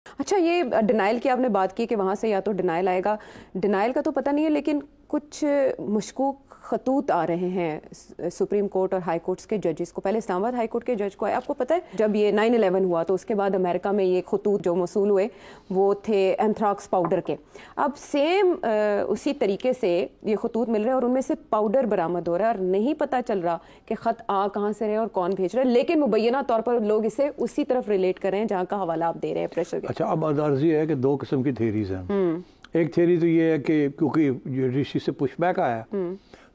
اچھا یہ ڈینائل کی آپ نے بات کی کہ وہاں سے یا تو ڈینائل آئے گا، ڈینائل کا تو پتہ نہیں ہے، لیکن کچھ مشکوک خطوط آ رہے ہیں سپریم کورٹ اور ہائی کورٹس کے ججز کو. پہلے اسلام آباد ہائی کورٹ کے جج کو آئے. آپ کو پتہ ہے جب یہ 9/11 ہوا تو اس کے بعد امریکہ میں یہ خطوط جو موصول ہوئے وہ تھے اینتھراکس پاؤڈر کے. اب سیم اسی طریقے سے یہ خطوط مل رہے ہیں اور ان میں سے پاؤڈر برآمد ہو رہا ہے اور نہیں پتہ چل رہا کہ خط آ کہاں سے رہے اور کون بھیج رہا ہے، لیکن مبینہ طور پر لوگ اسے اسی طرف ریلیٹ کر رہے ہیں جہاں کا حوالہ آپ دے رہے ہیں پریشر کے. اچھا اب عرضی ہے کہ دو قسم کی تھیریز ہیں. ایک تھیری تو یہ ہے کہ کیونکہ جوڈیشری سے پش بیک آیا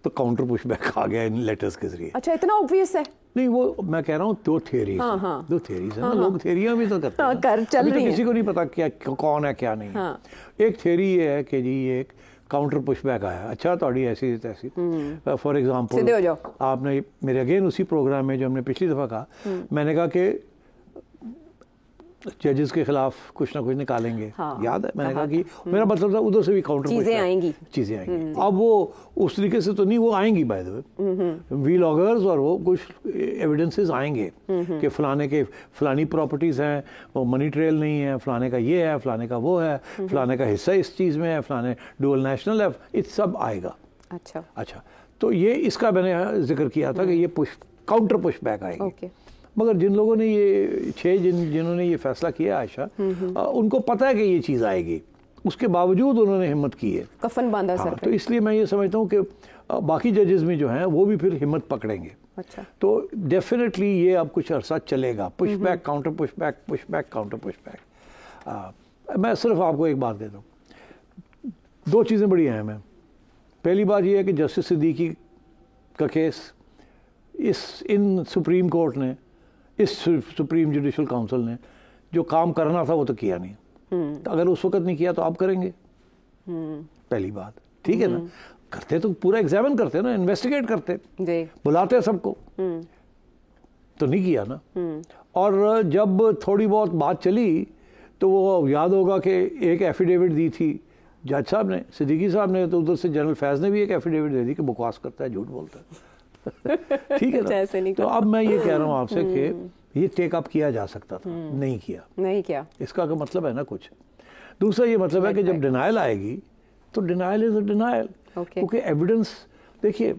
تو کاؤنٹر پش بیک آ گیا ان لیٹرز کے ذریعے. اچھا اتنا obvious ہے؟ نہیں وہ میں کہہ رہا ہوں دو تھیریز ہیں نا، لوگ تھیریاں بھی تو کرتے ہیں، چل رہی ہیں، کسی کو نہیں پتا کیا کون ہے کیا نہیں. ایک تھیری یہ ہے کہ جی یہ کاؤنٹر پش بیک آیا. اچھا تھوڑی ایسی تیسی فار ایگزامپل آپ نے میرے اگین اسی پروگرام میں جو ہم نے پچھلی دفعہ کہا، میں نے کہا کہ ججز کے خلاف کچھ نہ کچھ نکالیں گے، یاد ہے میں نے کہا کہ میرا مطلب تھا ادھر سے بھی کاؤنٹر چیزیں آئیں گی. اب وہ اس طریقے سے تو نہیں، وہ آئیں گی by the way we loggers, اور وہ کچھ ایویڈنسز آئیں گے کہ فلانے کے فلانی پراپرٹیز ہیں، وہ منی ٹریل نہیں ہے، فلانے کا یہ ہے، فلانے کا وہ ہے، فلانے کا حصہ اس چیز میں ہے، فلانے ڈوئل نیشنل ہے، یہ سب آئے گا. اچھا تو یہ اس کا میں نے ذکر کیا تھا کہ یہ کاؤنٹر پش بیک آئے گی. مگر جن لوگوں نے یہ جنہوں نے یہ فیصلہ کیا عائشہ، ان کو پتہ ہے کہ یہ چیز آئے گی، اس کے باوجود انہوں نے ہمت کی ہے، کفن باندھا سر پہ. تو اس لیے میں یہ سمجھتا ہوں کہ باقی ججز میں جو ہیں وہ بھی پھر ہمت پکڑیں گے. تو ڈیفینیٹلی یہ اب کچھ عرصہ چلے گا، push back counter push back, push back counter push back. میں صرف آپ کو ایک بات دیتا ہوں، دو چیزیں بڑی اہم ہیں. پہلی بات یہ ہے کہ جسٹس صدیقی کا کیس ان سپریم کورٹ نے، اس سپریم جوڈیشل کاؤنسل نے جو کام کرنا تھا وہ تو کیا نہیں. اگر اس وقت نہیں کیا تو آپ کریں گے، پہلی بات. ٹھیک ہے نا، کرتے تو پورا ایگزامن کرتے نا، انویسٹیگیٹ کرتے، بلاتے سب کو، تو نہیں کیا نا. اور جب تھوڑی بہت بات چلی تو وہ یاد ہوگا کہ ایک ایفیڈیوٹ دی تھی جج صاحب نے، صدیقی صاحب نے، تو ادھر سے جنرل فیض نے بھی ایک ایفیڈیوٹ دے دی کہ بکواس کرتا ہے، جھوٹ بولتا ہے. ٹھیک ہے نا. تو اب میں یہ کہہ رہا ہوں آپ سے کہ یہ ٹیک اپ کیا جا سکتا تھا، نہیں کیا. اس کا مطلب ہے نا کچھ. دوسرا یہ مطلب ہے کہ جب ڈینائل آئے گی تو ڈینائل از اے ڈینائل، کیونکہ ایویڈنس دیکھیے،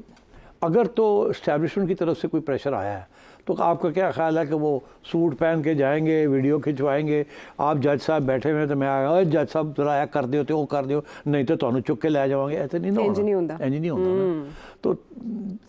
اگر تو اسٹیبلشمنٹ کی طرف سے کوئی پریشر آیا ہے تو آپ کا کیا خیال ہے کہ وہ سوٹ پہن کے جائیں گے، ویڈیو کھنچوائیں گے، آپ جج صاحب بیٹھے ہوئے تو میں آیا جج صاحب ذرا آیا کر دیو تے وہ کر دیو، نہیں تو تمہیں چک کے لے جاؤں گے، ایسے نہیں ہوتا، نہیں ہوتا نا.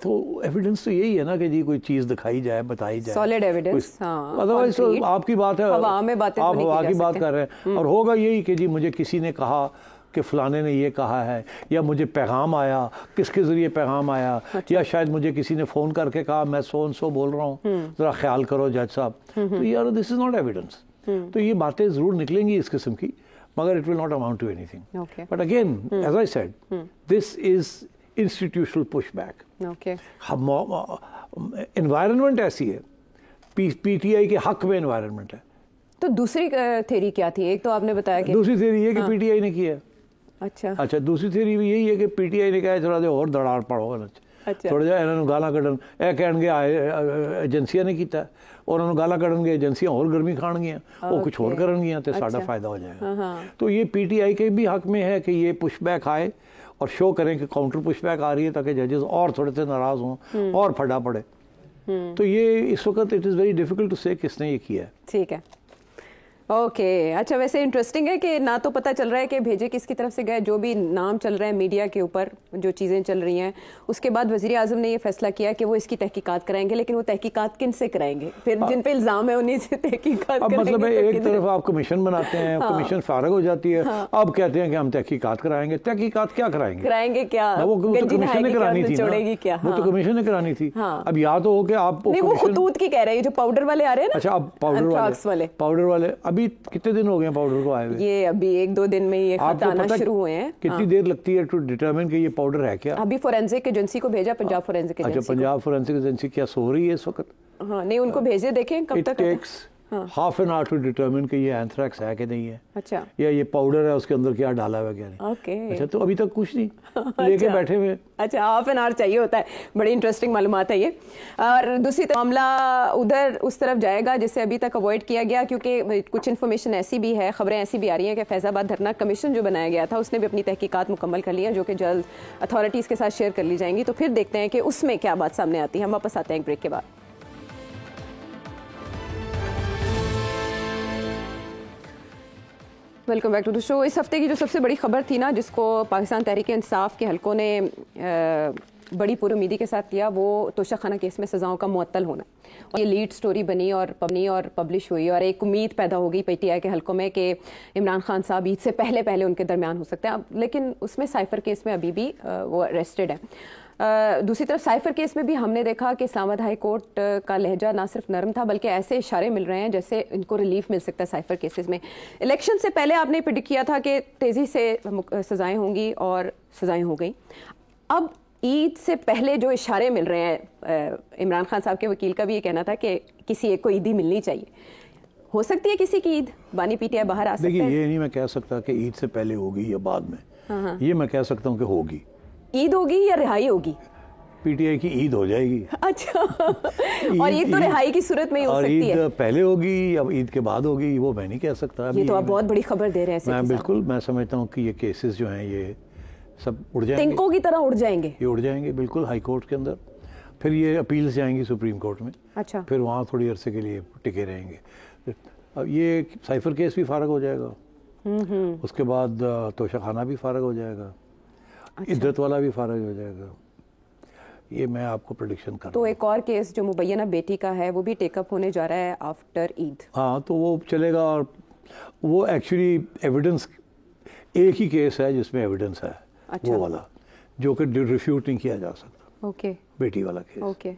تو ایویڈنس تو یہی ہے نا کہ جی کوئی چیز دکھائی جائے، بتائی جائے، سالڈ ایویڈنس. ادروائز تو آپ کی بات ہے، آپ ہوا کی بات کر رہے ہیں، اور ہوگا یہی کہ جی مجھے کسی نے کہا کہ فلانے نے یہ کہا ہے، یا مجھے پیغام آیا، کس کے ذریعے پیغام آیا، یا شاید مجھے کسی نے فون کر کے کہا میں سو سو بول رہا ہوں، ذرا خیال کرو جج صاحب. تو یار دس از ناٹ ایویڈنس. تو یہ باتیں ضرور نکلیں گی اس قسم کی، مگر it will not amount to anything. But again as I said, this is institutional push back. Environment ایسی ہے، پی ٹی آئی کے حق میں انوائرمنٹ ہے. تو دوسری تھیری کیا تھی؟ ایک تو آپ نے بتایا کہ دوسری تھیری یہ کہ پی ٹی آئی نے کیا. اچھا دوسری تھیری بھی یہی ہے کہ پی ٹی آئی نے کہا تھوڑا جہا اور دڑاڑ پڑو، تھوڑا جہا انہوں نے گالاں کڈن، یہ کہن گے ایجنسیاں نے کیتا، اور انہوں نے گالاں کڈن گے، ایجنسیاں اور گرمی کھان گیا، وہ کچھ اور کرن گیا، تو ساڈا فائدہ ہو جائے گا. تو یہ پی ٹی آئی کے بھی حق میں ہے کہ یہ پش بیک آئے اور شو کریں کہ کاؤنٹر پش بیک آ رہی ہے، تاکہ ججز اور تھوڑے سے ناراض ہوں اور پھڈا پڑے. تو یہ اس وقت it is very difficult to say کس نے یہ کیا ہے. ٹھیک ہے، اوکے. اچھا ویسے انٹرسٹنگ ہے کہ نہ تو پتہ چل رہا ہے کہ بھیجے کس کی طرف سے گئے، جو بھی نام چل رہے ہیں میڈیا کے اوپر، جو چیزیں چل رہی ہیں. اس کے بعد وزیر اعظم نے یہ فیصلہ کیا کہ وہ اس کی تحقیقات کرائیں گے، لیکن وہ تحقیقات کن سے کرائیں گے؟ پھر جن پہ الزام ہے انہیں سے تحقیقات کریں گے. مطلب ایک طرف آپ کمیشن بناتے ہیں، کمیشن فارغ ہو جاتی ہے، اب کہتے ہیں کہ ہم تحقیقات کرائیں گے. تحقیقات کیا کرائیں گے کیا؟ وہ کمیشن نے کرانی تھی نا، وہ تو کمیشن نے کرانی تھی. اب یا تو ہو کہ آپ وہ خطوط کی کہہ رہے ہیں جو پاؤڈر والے آ رہے ہیں نا. اچھا اب پاؤڈر والے ابھی کتنے دن ہو گئے پاؤڈر کو آئے ہوئے؟ یہ ابھی 1-2 دن میں یہ خط آنا شروع ہوئے ہیں. کتنی دیر لگتی ہے ٹو ڈیٹرمن کہ یہ پاؤڈر ہے کیا؟ ابھی فورینسک ایجنسی کو بھیجا، پنجاب فورینسک ایجنسی. اچھا پنجاب فورینسک ایجنسی کیا سو رہی ہے اس وقت؟ ہاں نہیں ان کو بھیجے، دیکھیں کب تک. half an hour to determine کہ یہ اینتھریکس ہے کہ نہیں ہے, اچھا, یا یہ پاؤڈر ہے اس کے اندر کیا ڈالا ہوا کیا نہیں. اچھا, تو ابھی تک کچھ نہیں لے کے بیٹھے ہوئے. اچھا, ہاف این آور چاہیے ہوتا ہے. بڑی انٹرسٹنگ معلومات ہے یہ. اور دوسری معاملہ ادھر اس طرف جائے گا جسے ابھی تک اوائڈ کیا گیا, کیونکہ کچھ انفارمیشن ایسی بھی ہے, خبریں ایسی بھی آ رہی ہیں کہ فیض آباد دھرنا کمیشن جو بنایا گیا تھا اس نے بھی اپنی تحقیقات مکمل کر لی ہیں, جو کہ جلد اتھارٹیز کے ساتھ شیئر کر لی جائیں گی. تو پھر دیکھتے ہیں کہ اس میں کیا بات سامنے آتی ہے. ہم واپس آتے ہیں ایک بریک کے بعد. ویلکم بیک ٹو دی شو. اس ہفتے کی جو سب سے بڑی خبر تھی نا, جس کو پاکستان تحریک انصاف کے حلقوں نے بڑی پر امیدی کے ساتھ کیا, وہ توشہ خانہ کیس میں سزاؤں کا معطل ہونا. اور یہ لیڈ سٹوری بنی اور پبلش ہوئی, اور ایک امید پیدا ہو گئی پی ٹی آئی کے حلقوں میں کہ عمران خان صاحب عید سے پہلے ان کے درمیان ہو سکتے ہیں. لیکن اس میں سائفر کیس میں ابھی بھی وہ اریسٹڈ ہیں. دوسری طرف سائفر کیس میں بھی ہم نے دیکھا کہ اسلام آباد ہائی کورٹ کا لہجہ نہ صرف نرم تھا بلکہ ایسے اشارے مل رہے ہیں جیسے ان کو ریلیف مل سکتا ہے سائفر کیسز میں. الیکشن سے پہلے آپ نے پریڈکٹ کیا تھا کہ تیزی سے سزائیں ہوں گی, اور سزائیں ہو گئیں. اب عید سے پہلے جو اشارے مل رہے ہیں, عمران خان صاحب کے وکیل کا بھی یہ کہنا تھا کہ کسی ایک کو عیدی ملنی چاہیے. ہو سکتی ہے کسی کی عید, بانی پی ٹی آئی باہر آ سکتے ہیں. دیکھیے, یہ نہیں میں کہہ سکتا کہ عید سے پہلے ہوگی یا بعد میں, یہ میں کہہ سکتا ہوں کہ ہوگی. عید ہوگی یا رہائی ہوگی؟ پی ٹی آئی کی عید ہو جائے گی. اچھا, اور عید تو رہائی کی صورت میں ہی ہو سکتی ہے. اور عید پہلے ہوگی یا عید کے بعد ہوگی, وہ میں نہیں کہہ سکتا. یہ تو آپ بہت بڑی خبر دے رہے ہیں. بالکل, میں سمجھتا ہوں کہ یہ کیسز جو ہیں یہ سب اڑ جائیں گے, تنکوں کی طرح اڑ جائیں گے. یہ اڑ جائیں گے بالکل ہائی کورٹ کے اندر. پھر یہ اپیلز جائیں گی سپریم کورٹ میں. اچھا, پھر وہاں تھوڑی عرصے کے لیے ٹکے رہیں گے. اب یہ سائفر کیس بھی فارغ ہو جائے گا, اس کے بعد توشہ خانہ بھی فارغ ہو جائے گا, عدت والا بھی فارغ ہو جائے گا. یہ میں آپ کو پریڈکشن کر رہا ہوں. تو ایک اور کیس جو مبینہ بیٹی کا ہے وہ بھی ٹیک اپ ہونے جا رہا ہے آفٹر عید. ہاں, تو وہ چلے گا, اور وہ ایکچولی ایویڈنس ایک ہی کیس ہے جس میں ایویڈنس ہے. وہ والا جو کہ ریفیوٹ نہیں کیا جا سکتا. اوکے, بیٹی والا کیس. اوکے,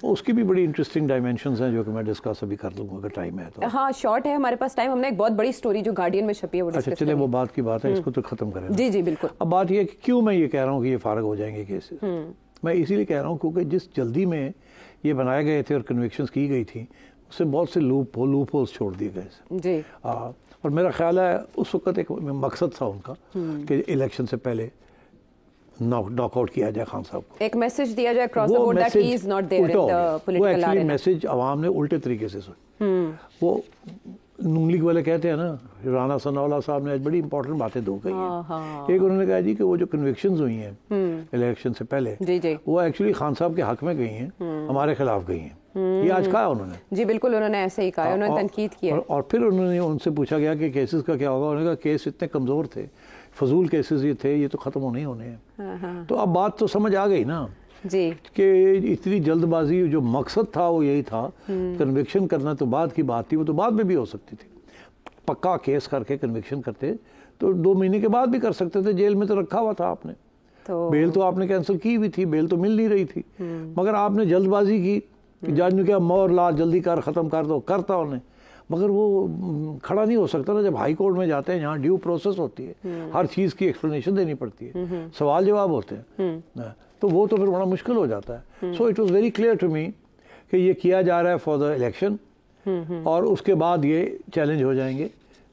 اس کی بھی بڑی انٹرسٹنگ ڈائمینشنز ہیں جو کہ میں ڈسکس ابھی کر لوں گا اگر ٹائم ہے تو. ہاں, شارٹ ہے ہمارے پاس ٹائم. ہم نے ایک بہت بڑی سٹوری جو گارڈین میں چھپی ہے وہ ڈسکس. اچھا چلے, وہ بات کی بات ہے, اس کو تو ختم کریں. جی جی بالکل. اب بات یہ ہے کہ کیوں میں یہ کہہ رہا ہوں کہ یہ فارغ ہو جائیں گے کیسز. میں اسی لیے کہہ رہا ہوں کیونکہ جس جلدی میں یہ بنائے گئے تھے اور کنوکشنز کی گئی تھیں, اس سے بہت سے لوپ ہولز چھوڑ دیے گئے جی. اور میرا خیال ہے اس وقت ایک مقصد تھا ان کا کہ الیکشن سے پہلے ناک آؤٹ کیا جائے خان صاحب کو, ایک میسج دیا جائے across the board that he is not there in the political arena. وہ ایکچولی میسج عوام نے الٹے طریقے سے وہ نون لیگ والے کہتے ہیں نا, رانا ثناء اللہ صاحب نے بڑی امپورٹنٹ باتیں دو کہی ہیں. ایک انہوں نے کہا جی کہ وہ جو کنوکشنز ہوئی ہیں الیکشن سے پہلے وہ ایکچولی خان صاحب کے حق میں گئی ہیں, ہمارے خلاف گئی ہیں. یہ آج کہا انہوں نے. جی بالکل, انہوں نے ایسے ہی کہا, انہوں نے تنقید کی. اور پھر انہوں نے ان سے پوچھا گیا کہ کیسز کا کیا ہوگا. انہوں نے کہا کیس اتنے کمزور تھے, فضول کیسز یہ تھے, یہ تو ختم ہونے ہی ہونے ہیں. تو اب بات تو سمجھ آ گئی نا جی کہ اتنی جلد بازی, جو مقصد تھا وہ یہی تھا. کنوکشن کرنا تو بعد کی بات تھی, وہ تو بعد میں بھی ہو سکتی تھی. پکا کیس کر کے کنوکشن کرتے تو 2 مہینے کے بعد بھی کر سکتے تھے. جیل میں تو رکھا ہوا تھا آپ نے, بیل تو آپ نے کینسل کی ہوئی تھی, بیل تو مل نہیں رہی تھی, مگر آپ نے جلد بازی کی. جج نے کیا مور لا, جلدی کر, ختم کر دو, کرتا انہیں. مگر وہ کھڑا نہیں ہو سکتا نا, جب ہائی کورٹ میں جاتے ہیں جہاں ڈیو پروسیس ہوتی ہے, ہر چیز کی ایکسپلینیشن دینی پڑتی ہے, سوال جواب ہوتے ہیں, تو وہ تو پھر بڑا مشکل ہو جاتا ہے. So it was very clear to me کہ یہ کیا جا رہا ہے فار دا الیکشن, اور اس کے بعد یہ چیلنج ہو جائیں گے.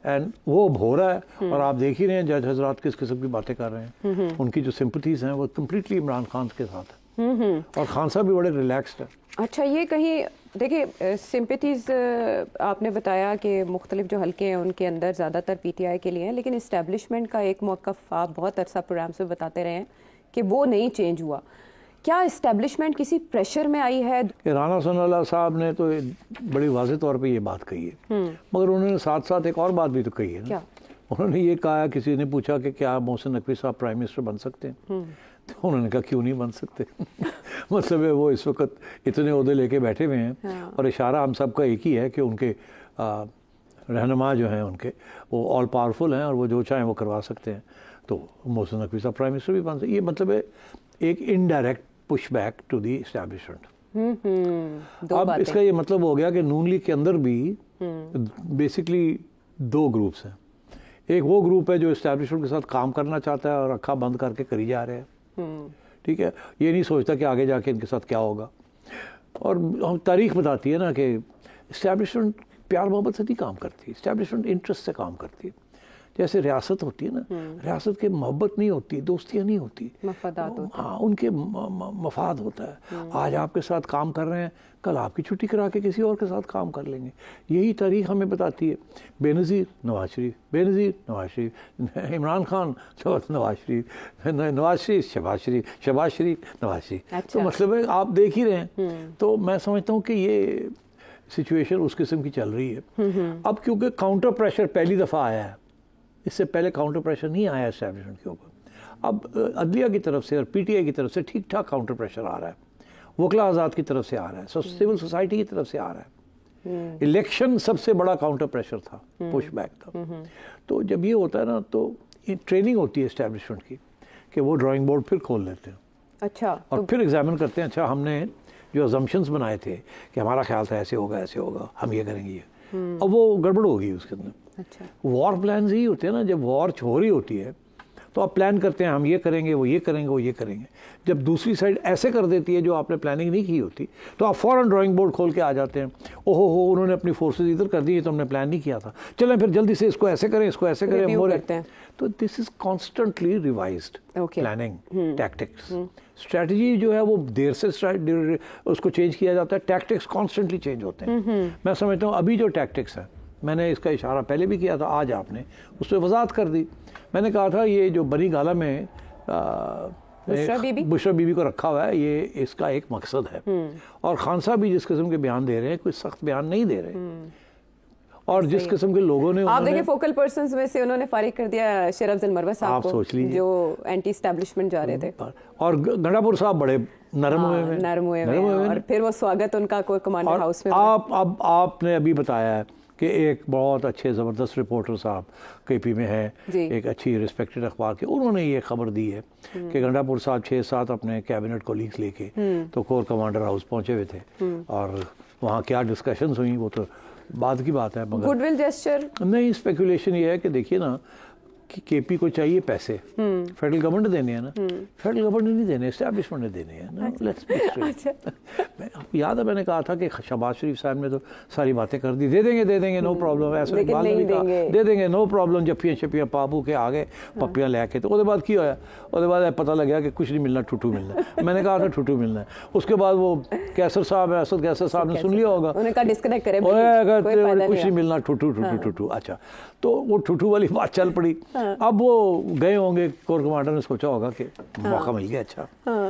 اینڈ وہ ہو رہا ہے, اور آپ دیکھ ہی رہے ہیں جج حضرات کس قسم کی باتیں کر رہے ہیں. ان کی جو سمپتھیز ہیں وہ کمپلیٹلی عمران خان کے ساتھ ہیں, اور خان صاحب بھی بڑے ریلیکسڈ ہیں. اچھا, یہ کہیں دیکھیے سمپتھیز آپ نے بتایا کہ مختلف جو حلقے ہیں ان کے اندر زیادہ تر پی ٹی آئی کے لیے ہیں, لیکن اسٹیبلشمنٹ کا ایک موقف آپ بہت عرصہ پروگرامس میں بتاتے رہے ہیں کہ وہ نہیں چینج ہوا. کیا اسٹیبلشمنٹ کسی پریشر میں آئی ہے؟ رانا ثناء اللہ صاحب نے تو بڑی واضح طور پہ یہ بات کہی ہے, مگر انہوں نے ساتھ ساتھ ایک اور بات بھی تو کہی ہے نا. انہوں نے یہ کہا, کسی نے پوچھا کہ کیا محسن نقوی صاحب پرائم منسٹر بن سکتے ہیں, تو انہوں نے کہا کیوں نہیں بن سکتے. مطلب ہے وہ اس وقت اتنے عہدے لے کے بیٹھے ہوئے ہیں, اور اشارہ ہم سب کا ایک ہی ہے کہ ان کے رہنما جو ہیں ان کے وہ آل پاورفل ہیں, اور وہ جو چاہیں وہ کروا سکتے ہیں. تو محسن نقوی صاحب پرائم منسٹر بھی بن سکتے. یہ مطلب ہے ایک indirect push back to the establishment. اب اس کا یہ مطلب ہو گیا کہ نون لیگ کے اندر بھی بیسکلی 2 گروپس ہیں. ایک وہ گروپ ہے جو اسٹیبلشمنٹ کے ساتھ کام کرنا چاہتا ہے اور اکھا بند کر کے کری جا رہے ہیں, ٹھیک ہے, یہ نہیں سوچتا کہ آگے جا کے ان کے ساتھ کیا ہوگا. اور تاریخ بتاتی ہے نا کہ اسٹیبلشمنٹ پیار محبت سے نہیں کام کرتی, اسٹیبلشمنٹ انٹرسٹ سے کام کرتی ہے. جیسے ریاست ہوتی ہے نا, ریاست کے محبت نہیں ہوتی, دوستیاں نہیں ہوتی, مفادات ہوتے ہیں. ہاں ان کے مفاد ہوتا ہے. آج آپ کے ساتھ کام کر رہے ہیں, کل آپ کی چھٹی کرا کے کسی اور کے ساتھ کام کر لیں گے. یہی تاریخ ہمیں بتاتی ہے. بے نظیر نواز شریف, بے نظیر نواز شریف, عمران خان نواز شریف, نواز شریف شہباز شریف, شہباز شریف نواز شریف. تو مطلب ہے آپ دیکھ ہی رہے ہیں. تو میں سمجھتا ہوں کہ یہ سچویشن اس قسم کی چل رہی ہے. اب کیونکہ کاؤنٹر پریشر پہلی دفعہ آیا ہے, اس سے پہلے کاؤنٹر پریشر نہیں آیا اسٹیبلشمنٹ کے اوپر. اب عدلیہ کی طرف سے اور پی ٹی آئی کی طرف سے ٹھیک ٹھاک کاؤنٹر پریشر آ رہا ہے, وکلا آزاد کی طرف سے آ رہا ہے, سول سوسائٹی کی طرف سے آ رہا ہے. الیکشن سب سے بڑا کاؤنٹر پریشر تھا, پش بیک تھا. تو جب یہ ہوتا ہے نا تو ٹریننگ ہوتی ہے اسٹیبلشمنٹ کی کہ وہ ڈرائنگ بورڈ پھر کھول لیتے ہیں. اچھا, اور پھر ایگزامن کرتے ہیں. اچھا, ہم نے جو ازمپشنز بنائے تھے کہ ہمارا خیال تھا ایسے ہوگا ایسے ہوگا, ہم یہ کریں گے, یہ اب وہ گڑبڑ ہوگی اس کے اندر. اچھا, وار پلانز ہی ہوتے ہیں نا, جب وار ہو رہی ہوتی ہے تو آپ پلان کرتے ہیں ہم یہ کریں گے, وہ یہ کریں گے, وہ یہ کریں گے. جب دوسری سائڈ ایسے کر دیتی ہے جو آپ نے پلاننگ نہیں کی ہوتی, تو آپ فوراً ڈرائنگ بورڈ کھول کے آ جاتے ہیں. اوہو ہو, انہوں نے اپنی فورسز ادھر کر دی, تو ہم نے پلان نہیں کیا تھا, چلیں پھر جلدی سے اس کو ایسے کریں, اس کو ایسے کریں, ہم کرتے ہیں. تو this is constantly revised planning tactics. Strategy جو ہے وہ دیر سے اس کو چینج کیا جاتا ہے, ٹیکٹکس کانسٹنٹلی چینج ہوتے ہیں. میں سمجھتا ہوں ابھی جو ٹیکٹکس ہیں, میں نے اس کا اشارہ پہلے بھی کیا تھا, آج آپ نے اس پہ وضاحت کر دی. میں نے کہا تھا یہ جو بنی گالہ میں بشرا بی بی کو رکھا ہوا ہے, یہ اس کا ایک مقصد ہے. اور خان صاحب بھی جس قسم کے بیان دے رہے ہیں, کوئی سخت بیان نہیں دے رہے. اور جس قسم کے لوگوں نے, آپ دیکھیں فوکل پرسنز میں سے انہوں نے فارغ کر دیا شیر افضل مروہ صاحب کو, جو اینٹی اسٹیبلشمنٹ جا رہے تھے. اور گنڈا پور صاحب بڑے نرم ہوئے ہیں, اور پھر وہ سواگت ان کا کوئی کمانڈر ہاؤس میں. آپ نے ابھی بتایا ہے کہ ایک بہت اچھے زبردست رپورٹر صاحب کے پی میں ہے, ایک اچھی ریسپیکٹڈ اخبار کے, انہوں نے یہ خبر دی ہے کہ گنڈا پور صاحب 6-7 اپنے کیبنٹ کولیگز لے کے تو کور کمانڈر ہاؤس پہنچے ہوئے تھے, اور وہاں کیا ڈسکشنز ہوئیں وہ تو بعد کی بات ہے. گڈ ول جیسچر نہیں, اسپیکولیشن یہ ہے کہ دیکھیے نا کہ کے پی کو چاہیے پیسے, فیڈرل گورنمنٹ دینے ہیں نا, فیڈرل گورنمنٹ نے نہیں دینے, اسٹیبلشمنٹ نے دینے ہیں نا. آپ کو یاد ہے میں نے کہا تھا کہ شہباز شریف صاحب نے تو ساری باتیں کر دی, دے دیں گے نو پرابلم, ایسا اقبال نے بھی کہا دے دیں گے نو پرابلم. جفیاں شپیاں پاپو کے آگے پپیاں لے کے, تو اس کے بعد کی ہوا, اس کے بعد پتہ لگا کہ کچھ نہیں ملنا, ٹھوٹو ملنا ہے. میں نے کہا تھا ٹھوٹو ملنا ہے. اس کے بعد وہ کیسر صاحب ہے, اسد کیسر صاحب نے سن لیا ہوگا, کچھ نہیں ملنا, ٹھوٹو. اچھا, تو وہ ٹھوٹو والی بات چل پڑی. اب وہ گئے ہوں گے, کور کمانڈر نے سوچا ہوگا کہ موقع مل گیا, اچھا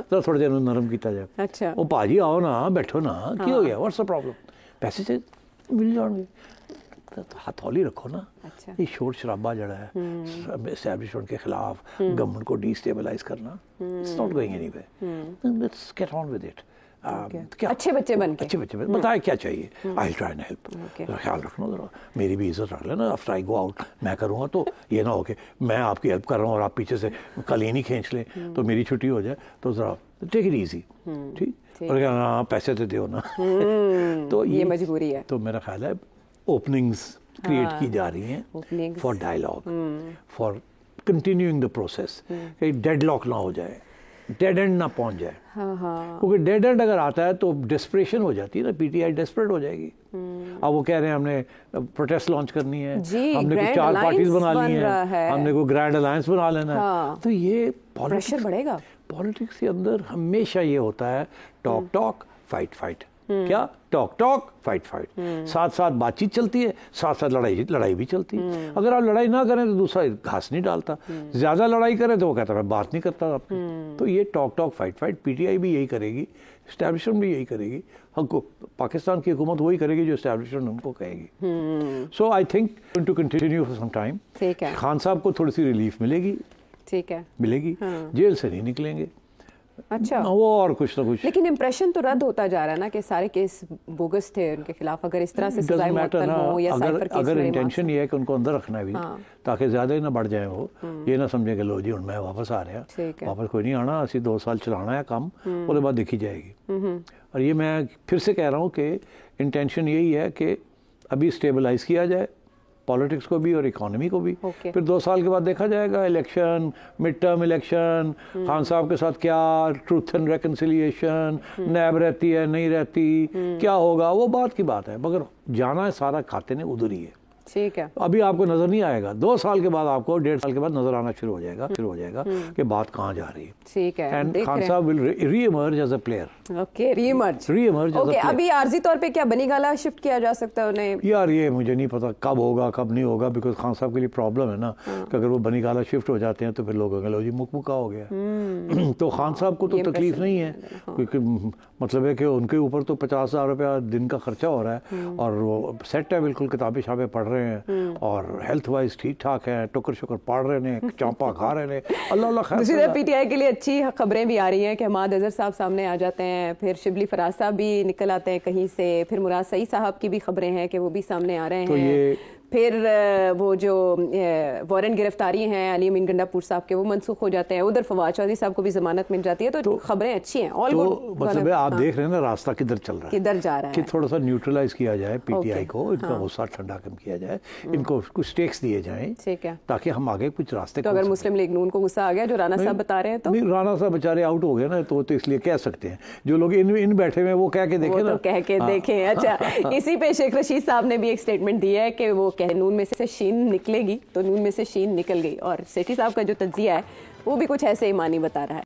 تو تھوڑا دیر نرم کیتا جائے. اچھا, وہ پاجی آؤ نا, بیٹھو نا, کی ہو گیا, واٹس دا پرابلم, پیسے سے مل جان گے, ہتھولی رکھو نا. یہ شور شرابہ جڑا ہے اسٹیبلشمنٹ کے خلاف, گورنمنٹ کو ڈی اسٹیبلائز کرنا, it's not going anyway, let's get on with it. اچھے بچے بن کے بتائے کیا چاہیے, آئی ٹرائی اینڈ ہیلپ. خیال رکھنا ذرا, میری بھی عزت رکھ لینا. آفٹر آئی گو آؤٹ میں کروں گا تو یہ نہ ہو کہ میں آپ کی ہیلپ کر رہا ہوں اور آپ پیچھے سے کلینی کھینچ لیں تو میری چھٹی ہو جائے. تو ذرا ٹیک اٹ ایزی, ٹھیک, اور کیا پیسے تو دیو نا. تو یہ مجبوری ہے. تو میرا خیال ہے اوپننگز کریٹ کی جا رہی ہیں for dialogue, for continuing the process, کہ ڈیڈ لاک نہ ہو جائے, ڈیڈ اینڈ نہ پہنچ جائے. کیونکہ ڈیڈ اینڈ اگر آتا ہے تو ڈسپریشن ہو جاتی ہے نا, پی ٹی آئی ڈیسپریٹ ہو جائے گی. اب وہ کہہ رہے ہیں ہم نے پروٹیسٹ لانچ کرنی ہے, ہم نے کوئی 4 پارٹیز بنا لی ہیں, ہم نے کوئی گرینڈ الائنس بنا لینا ہے. تو یہ پریشر بڑھے گا. پالیٹکس کے اندر ہمیشہ یہ ہوتا ہے ٹاک فائٹ. کیا ٹاک فائٹ, ساتھ ساتھ بات چیت چلتی ہے, ساتھ ساتھ لڑائی بھی چلتی ہے. اگر آپ لڑائی نہ کریں تو دوسرا گھاس نہیں ڈالتا, زیادہ لڑائی کریں تو وہ کہتا ہے میں بات نہیں کرتا آپ کی. تو یہ talk fight, P T I بھی یہی کرے گی, اسٹیبلشمنٹ بھی یہی کرے گی, ہم کو پاکستان کی حکومت وہی کرے گی جو اسٹیبلشمنٹ ہم کو کہے گی. So I think to continue for some time. Khan صاحب کو تھوڑی سی ریلیف ملے گی, ٹھیک ہے, ملے گی, جیل سے نہیں نکلیں گے. اچھا, وہ اور کچھ نہ کچھ, لیکن امپریشن تو رد ہوتا جا رہا ہے نا کہ سارے کیس بوگس تھے ان کے خلاف. اگر اس طرح سے سزائیں معطل ہوں یا سائفر کیس, اگر انٹینشن یہ ہے کہ ان کو اندر رکھنا ہے بھی تاکہ زیادہ ہی نہ بڑھ جائیں, وہ یہ نہ سمجھے کہ لو جی میں واپس آ رہا, واپس کوئی نہیں آنا, اسی 2 سال چلانا ہے کام, اس کے بعد دیکھی جائے گی. اور یہ میں پھر سے کہہ رہا ہوں کہ انٹینشن یہی ہے کہ ابھی اسٹیبلائز کیا جائے, پالیٹکس کو بھی اور اکانومی کو بھی. پھر 2 سال کے بعد دیکھا جائے گا election, mid term election, Khan صاحب کے ساتھ کیا ٹروتھ اینڈ ریکنسیلیشن, نیب رہتی ہے نہیں رہتی, کیا ہوگا, وہ بات کی بات ہے. مگر جانا ہے سارا کھاتے نے ادھر ہی ہے. ٹھیک ہے, ابھی آپ کو نظر نہیں آئے گا, 2 سال کے بعد آپ کو 1.5 سال کے بعد نظر آنا شروع ہو جائے گا کہ بات کہاں جا رہی ہے. ٹھیک ہے, اینڈ خان صاحب will re-emerge as a player. Okay, re-emerge. Okay, ابھی عارضی طور پہ کیا بنی گالا شفٹ کیا جا سکتا ہے انہیں؟ یار یہ مجھے نہیں پتا کب ہوگا کب نہیں ہوگا, بیکاز خان صاحب کے لیے پرابلم ہے نا کہ اگر وہ بنی گالا شفٹ ہو جاتے ہیں تو پھر لوگوں کا لو جی مکمکا ہو گیا. تو خان صاحب کو تو تکلیف نہیں ہے, کیونکہ مطلب ہے کہ ان کے اوپر تو 50,000 روپیہ دن کا خرچہ ہو رہا ہے اور وہ سیٹ ہے بالکل, کتابیں شابیں پڑھ رہے ہیں اور ہیلتھ وائز ٹھیک ٹھاک ہے, ٹکر شکر پڑھ رہے ہیں, چانپا کھا رہے ہیں. اللہ خیر. دوسری طرف پی ٹی آئی کے لیے اچھی خبریں بھی آ رہی ہیں کہ حماد اظہر صاحب سامنے آ جاتے ہیں, پھر شبلی فراز صاحب بھی نکل آتے ہیں کہیں سے, پھر مراد سعید صاحب کی بھی خبریں ہیں کہ وہ بھی سامنے آ رہے ہیں, پھر وہ جو وارنٹ گرفتاری ہیں علی امین گنڈا پور صاحب کے وہ منسوخ ہو جاتے ہیں, ادھر فواد چودھری صاحب کو بھی ضمانت مل جاتی ہے. تو خبریں اچھی ہیں. مطلب آپ دیکھ رہے ہیں نا راستہ کدھر چل رہا ہے, کدھر جا رہا ہے, کہ تھوڑا سا نیوٹرلائز کیا جائے پی ٹی آئی کو, ان کا غصہ ٹھنڈا کم کیا جائے, ان کو کچھ سٹیکس دیے جائیں تاکہ ہم آگے کچھ راستے. تو اگر مسلم لیگ نون کو غصہ آ گیا جو رانا صاحب بتا رہے ہیں تو نہیں, رانا صاحب بیچارے آؤٹ ہو گئے نا, تو اس لیے کہہ سکتے ہیں جو لوگ ان بیٹھے ہوئے وہ کہہ کے دیکھیں نا, کہہ کے دیکھیں. اچھا, اسی پہ شیخ رشید صاحب نے بھی ایک اسٹیٹمنٹ دیا ہے کہ وہ نون میں سے شین نکلے گی, تو نون میں سے شین نکل گئی, اور سیٹھی صاحب کا جو تجزیہ ہے وہ بھی کچھ ایسے ہی معنی بتا رہا ہے.